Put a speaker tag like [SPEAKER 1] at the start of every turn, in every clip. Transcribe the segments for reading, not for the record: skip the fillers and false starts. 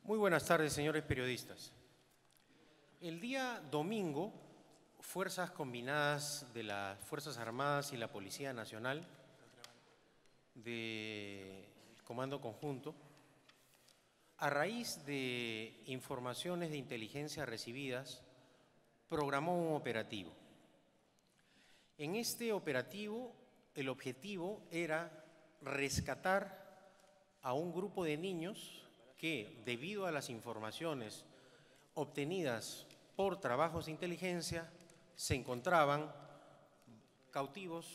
[SPEAKER 1] Muy buenas tardes, señores periodistas. El día domingo, fuerzas combinadas de las Fuerzas Armadas y la Policía Nacional del Comando Conjunto, a raíz de informaciones de inteligencia recibidas, programó un operativo. En este operativo, el objetivo era rescatar a un grupo de niños que, debido a las informaciones obtenidas por trabajos de inteligencia, se encontraban cautivos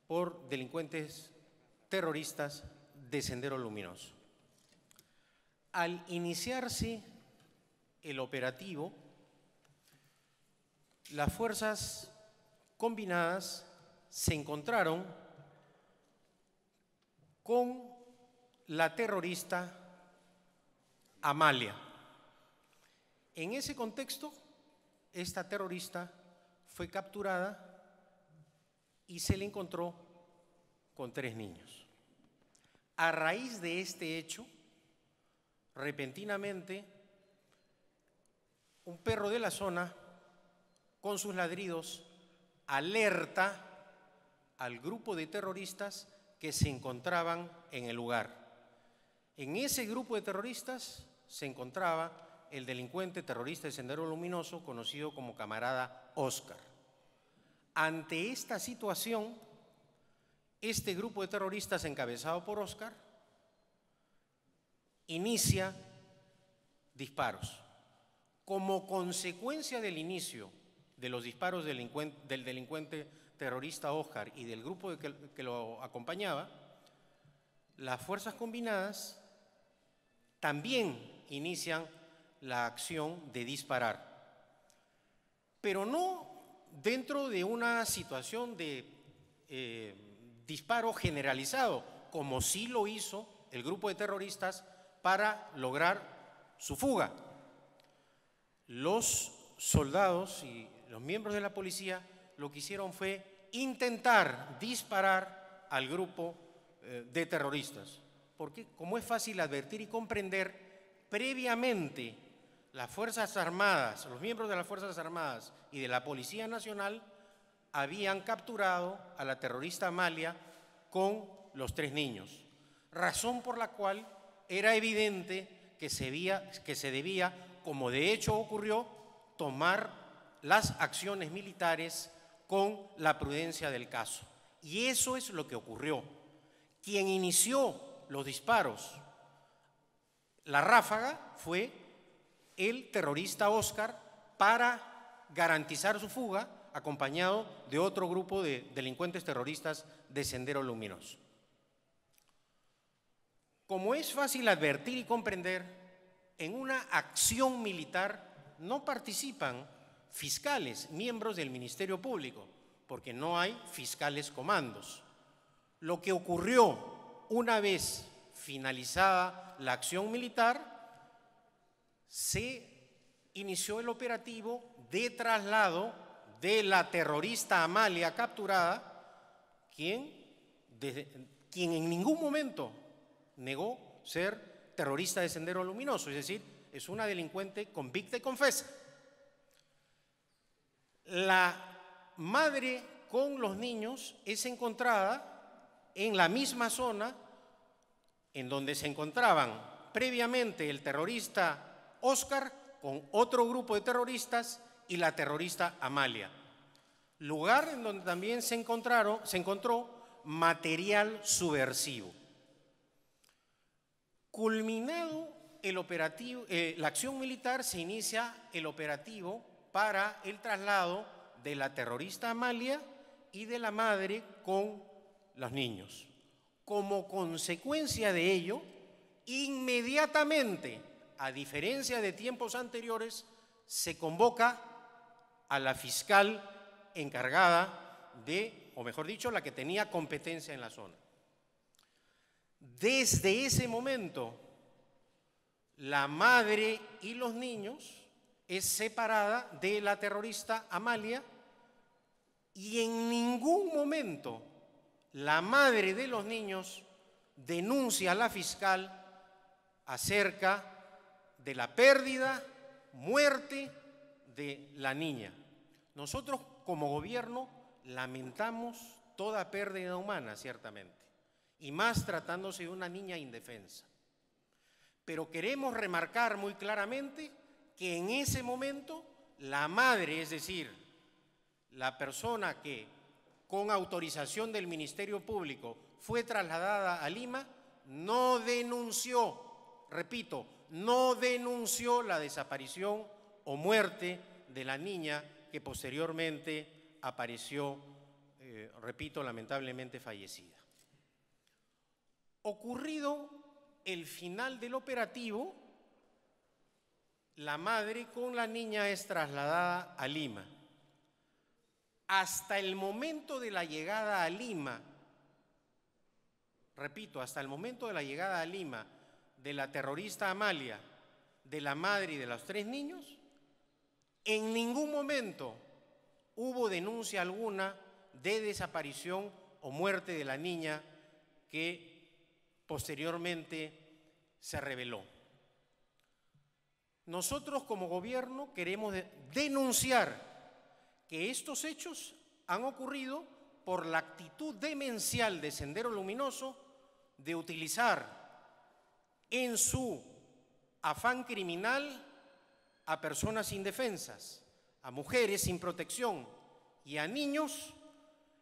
[SPEAKER 1] por delincuentes terroristas de Sendero Luminoso. Al iniciarse el operativo, las fuerzas combinadas se encontraron con la terrorista Amalia. En ese contexto, esta terrorista fue capturada y se le encontró con 3 niños. A raíz de este hecho, repentinamente, un perro de la zona, con sus ladridos, alerta al grupo de terroristas que se encontraban en el lugar. En ese grupo de terroristas se encontraba el delincuente terrorista de Sendero Luminoso, conocido como camarada Oscar. Ante esta situación, este grupo de terroristas, encabezado por Oscar, inicia disparos. Como consecuencia del inicio de los disparos del delincuente terrorista Oscar y del grupo que lo acompañaba, las fuerzas combinadas también inician la acción de disparar, pero no dentro de una situación de disparo generalizado, como sí lo hizo el grupo de terroristas para lograr su fuga. Los soldados y los miembros de la policía lo que hicieron fue intentar disparar al grupo de terroristas, porque, como es fácil advertir y comprender, previamente las Fuerzas Armadas, los miembros de las Fuerzas Armadas y de la Policía Nacional habían capturado a la terrorista Amalia con los 3 niños, razón por la cual era evidente que se debía, como de hecho ocurrió, tomar las acciones militares con la prudencia del caso. Y eso es lo que ocurrió. Quien inició los disparos, la ráfaga, fue el terrorista Oscar para garantizar su fuga, acompañado de otro grupo de delincuentes terroristas de Sendero Luminoso. Como es fácil advertir y comprender, en una acción militar no participan fiscales, miembros del Ministerio Público, porque no hay fiscales comandos. Lo que ocurrió una vez finalizada la acción militar, se inició el operativo de traslado de la terrorista Amalia capturada, quien en ningún momento negó ser terrorista de Sendero Luminoso, es decir, es una delincuente convicta y confesa. La madre con los niños es encontrada en la misma zona en donde se encontraban previamente el terrorista Oscar con otro grupo de terroristas y la terrorista Amalia. Lugar en donde también se encontró material subversivo. Culminado el operativo, la acción militar, se inicia el operativo para el traslado de la terrorista Amalia y de la madre con los niños. Como consecuencia de ello, inmediatamente, a diferencia de tiempos anteriores, se convoca a la fiscal encargada de, o mejor dicho, la que tenía competencia en la zona. Desde ese momento, la madre y los niños es separada de la terrorista Amalia y en ningún momento la madre de los niños denuncia a la fiscal acerca de la pérdida, muerte de la niña. Nosotros como gobierno lamentamos toda pérdida humana, ciertamente, y más tratándose de una niña indefensa. Pero queremos remarcar muy claramente que en ese momento la madre, es decir, la persona que con autorización del Ministerio Público fue trasladada a Lima, no denunció, repito, no denunció la desaparición o muerte de la niña que posteriormente apareció, repito, lamentablemente fallecida. Ocurrido el final del operativo, la madre con la niña es trasladada a Lima. Hasta el momento de la llegada a Lima, repito, hasta el momento de la llegada a Lima de la terrorista Amalia, de la madre y de los 3 niños, en ningún momento hubo denuncia alguna de desaparición o muerte de la niña que posteriormente se reveló. Nosotros como gobierno queremos denunciar que estos hechos han ocurrido por la actitud demencial de Sendero Luminoso de utilizar en su afán criminal a personas indefensas, a mujeres sin protección y a niños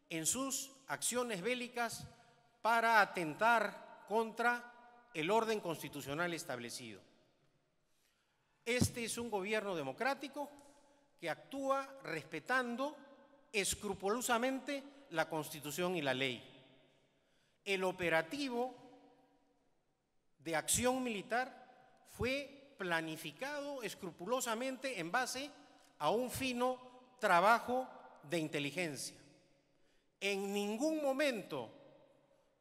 [SPEAKER 1] en sus acciones bélicas para atentar contra el orden constitucional establecido. Este es un gobierno democrático que actúa respetando escrupulosamente la Constitución y la ley. El operativo de acción militar fue planificado escrupulosamente en base a un fino trabajo de inteligencia. En ningún momento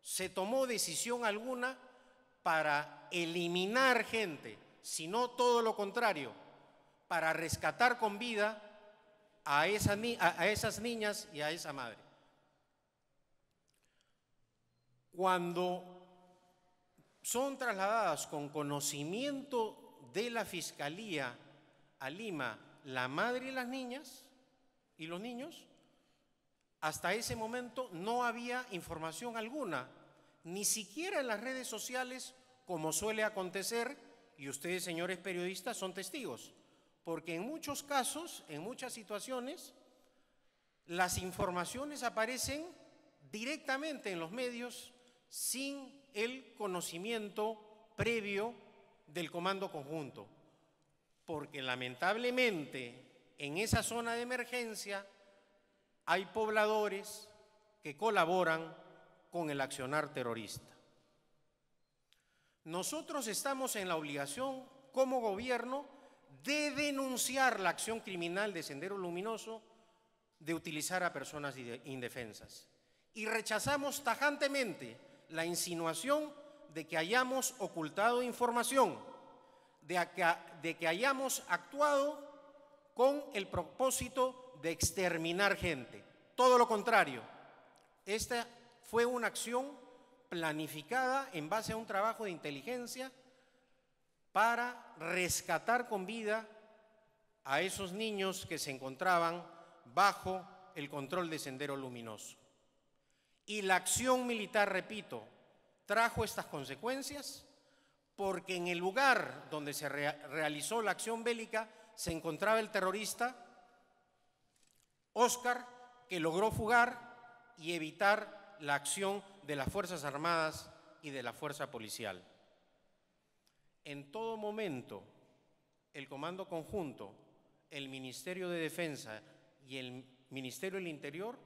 [SPEAKER 1] se tomó decisión alguna para eliminar gente, sino todo lo contrario, para rescatar con vida a esas niñas y a esa madre. Cuando son trasladadas con conocimiento de la Fiscalía a Lima la madre y las niñas y los niños, hasta ese momento no había información alguna, ni siquiera en las redes sociales, como suele acontecer, y ustedes, señores periodistas, son testigos, porque en muchos casos, en muchas situaciones, las informaciones aparecen directamente en los medios sin el conocimiento previo del Comando Conjunto, porque lamentablemente en esa zona de emergencia hay pobladores que colaboran con el accionar terrorista. Nosotros estamos en la obligación como gobierno de denunciar la acción criminal de Sendero Luminoso de utilizar a personas indefensas. Y rechazamos tajantemente la insinuación de que hayamos ocultado información, de que hayamos actuado con el propósito de exterminar gente. Todo lo contrario, esta fue una acción planificada en base a un trabajo de inteligencia para rescatar con vida a esos niños que se encontraban bajo el control de Sendero Luminoso. Y la acción militar, repito, trajo estas consecuencias porque en el lugar donde se realizó la acción bélica se encontraba el terrorista Óscar, que logró fugar y evitar la acción de las Fuerzas Armadas y de la Fuerza Policial. En todo momento, el Comando Conjunto, el Ministerio de Defensa y el Ministerio del Interior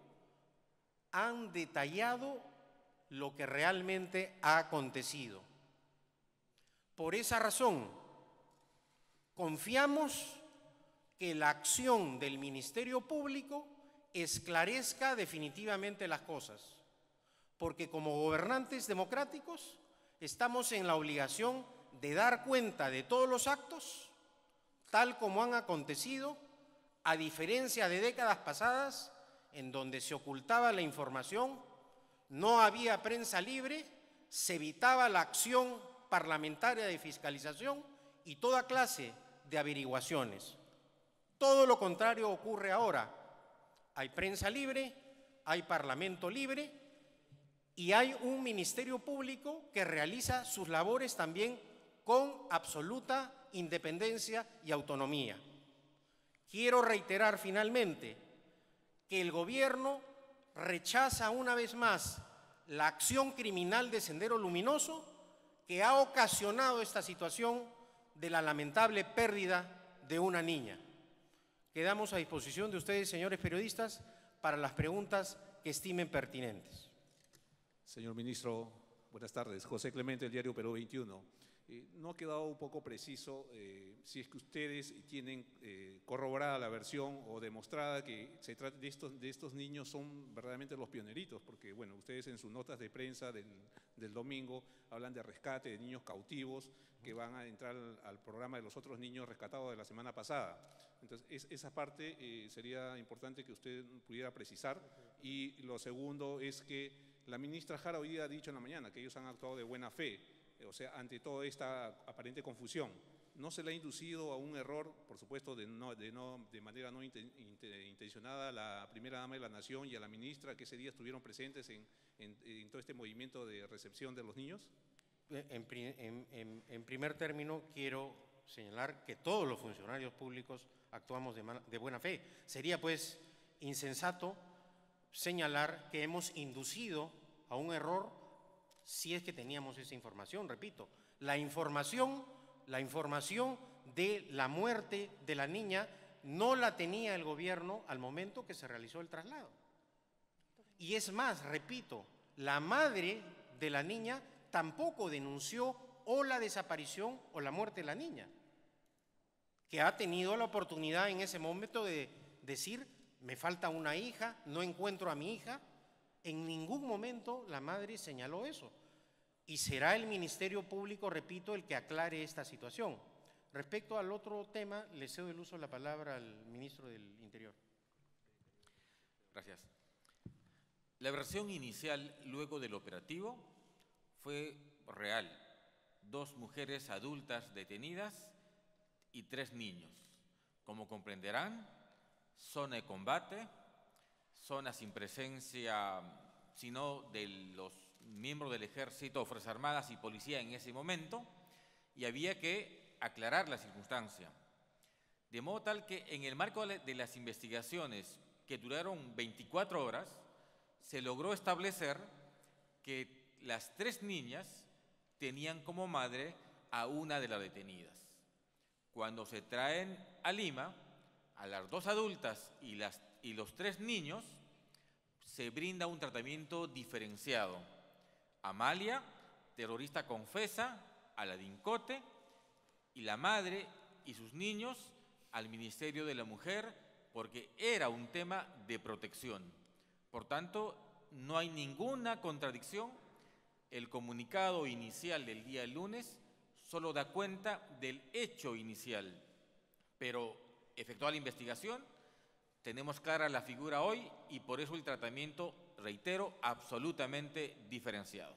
[SPEAKER 1] han detallado lo que realmente ha acontecido. Por esa razón, confiamos que la acción del Ministerio Público esclarezca definitivamente las cosas, porque como gobernantes democráticos estamos en la obligación de dar cuenta de todos los actos, tal como han acontecido, a diferencia de décadas pasadas, en donde se ocultaba la información, no había prensa libre, se evitaba la acción parlamentaria de fiscalización y toda clase de averiguaciones. Todo lo contrario ocurre ahora. Hay prensa libre, hay parlamento libre y hay un ministerio público que realiza sus labores también con absoluta independencia y autonomía. Quiero reiterar finalmente que el gobierno rechaza una vez más la acción criminal de Sendero Luminoso que ha ocasionado esta situación de la lamentable pérdida de una niña. Quedamos a disposición de ustedes, señores periodistas, para las preguntas que estimen pertinentes.
[SPEAKER 2] Señor ministro, buenas tardes. José Clemente, el diario Perú 21. No ha quedado un poco preciso si es que ustedes tienen corroborada la versión o demostrada que se trata de estos niños son verdaderamente los pioneritos, porque bueno, ustedes en sus notas de prensa del domingo hablan de rescate de niños cautivos que van a entrar al programa de los otros niños rescatados de la semana pasada. Entonces, esa parte sería importante que usted pudiera precisar. Y lo segundo es que la ministra Jara hoy día ha dicho en la mañana que ellos han actuado de buena fe. O sea, ante toda esta aparente confusión, ¿no se le ha inducido a un error, por supuesto, de manera no intencionada a la primera dama de la Nación y a la ministra que ese día estuvieron presentes en todo este movimiento de recepción de los niños?
[SPEAKER 1] En primer término, quiero señalar que todos los funcionarios públicos actuamos de buena fe. Sería, pues, insensato señalar que hemos inducido a un error si es que teníamos esa información. Repito, la información de la muerte de la niña no la tenía el gobierno al momento que se realizó el traslado. Y es más, repito, la madre de la niña tampoco denunció o la desaparición o la muerte de la niña, que ha tenido la oportunidad en ese momento de decir, me falta una hija, no encuentro a mi hija. En ningún momento la madre señaló eso. Y será el Ministerio Público, repito, el que aclare esta situación. Respecto al otro tema, le cedo el uso de la palabra al ministro del Interior.
[SPEAKER 3] Gracias. La versión inicial, luego del operativo, fue real. 2 mujeres adultas detenidas y 3 niños. Como comprenderán, zona de combate, zona sin presencia sino de los miembros del Ejército, Fuerzas Armadas y Policía en ese momento, y había que aclarar la circunstancia. De modo tal que en el marco de las investigaciones que duraron 24 horas, se logró establecer que las 3 niñas tenían como madre a una de las detenidas. Cuando se traen a Lima, a las 2 adultas y los 3 niños, se brinda un tratamiento diferenciado. Amalia, terrorista confesa, a la DINCOTE, y la madre y sus niños al Ministerio de la Mujer, porque era un tema de protección. Por tanto, no hay ninguna contradicción. El comunicado inicial del día lunes solo da cuenta del hecho inicial, pero efectuada la investigación, tenemos clara la figura hoy y por eso el tratamiento, reitero, absolutamente diferenciado.